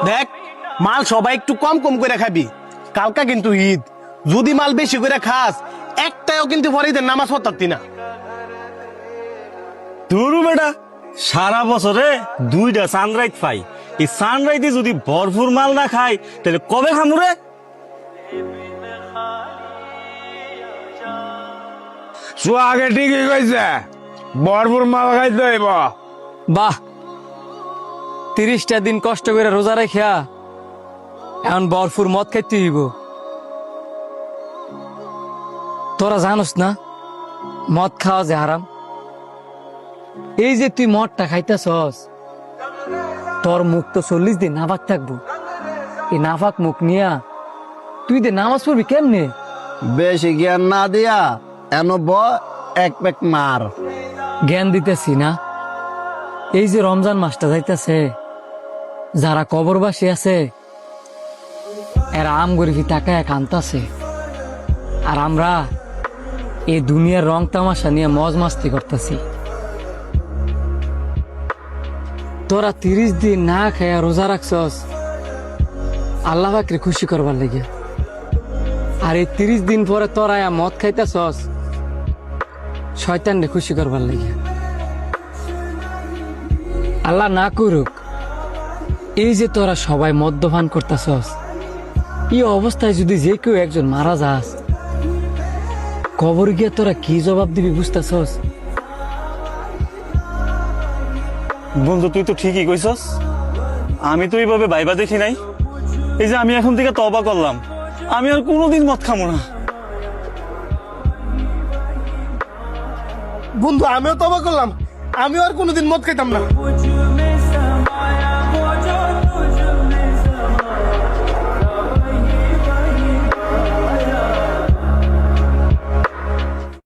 দেখ, মাল সবাই একটু কম কম করে খাবি, কালকা কিন্তু ঈদ। যদি মাল বেশি করে খাস, একটাও কিন্তু পরে ঈদের নামাজ পড়তারতি না। ধুরু বেটা, সারা বছরে 2টা সানরাইজ পাই, এই সানরাইজে যদি ভরপুর মাল না খাই তাহলে কবে খামুরে? আগে ঠিকই কইছে, ভরপুর মাল খাইতে হইব। বাহ, 30টা দিন কষ্ট করে রোজা রেখা এখন বরফুর মদ খাইতে হইব। তোরা জানোস না মদ খাওয়া যে হারাম? এই যে তুই মদটা খাইতেছস, তোর মুখ তো 40 দিন নাফাক থাকবো। এই নাফাক মুখ নিয়া তুই যে নামাজ পড়বি কেমনে? বেশি জ্ঞান না দিয়া এন এক পেক মার। জ্ঞান দিতেছি না। এই যে রমজান মাসটা যাইতেছে, যারা কবরবাসী আছে এরা আম গরিবি টাকায় কান্তাছে, আর আমরা এই দুনিয়ার রং তামাশা নিয়ে মজ মাস্তি করতেছি। তোরা 30 দিন না খায়া রোজা রাখছস আল্লাহ পাকরে খুশি করবার লেগে, আর এই 30 দিন পরে তোরা মদ খাইতেছস শয়তানরে খুশি করবার লেগে। আল্লাহ না করুক এই যে তোরা সবাই মদ্যপান করতেছস, এই অবস্থায় যদি যে কেউ একজন মারা যাস, কবর গিয়ে তোরা কি জবাব দিবি বুঝতেছস? বন্ধু, তুই তো ঠিকই কইছস, আমি তো এইভাবে ভাইবা দেখি নাই। এই যে আমি এখন থেকে তওবা করলাম, আমি আর কোনোদিন মদ খামো না। বন্ধু, আমিও তওবা করলাম, আমিও আর কোনোদিন মদ খাইতাম না।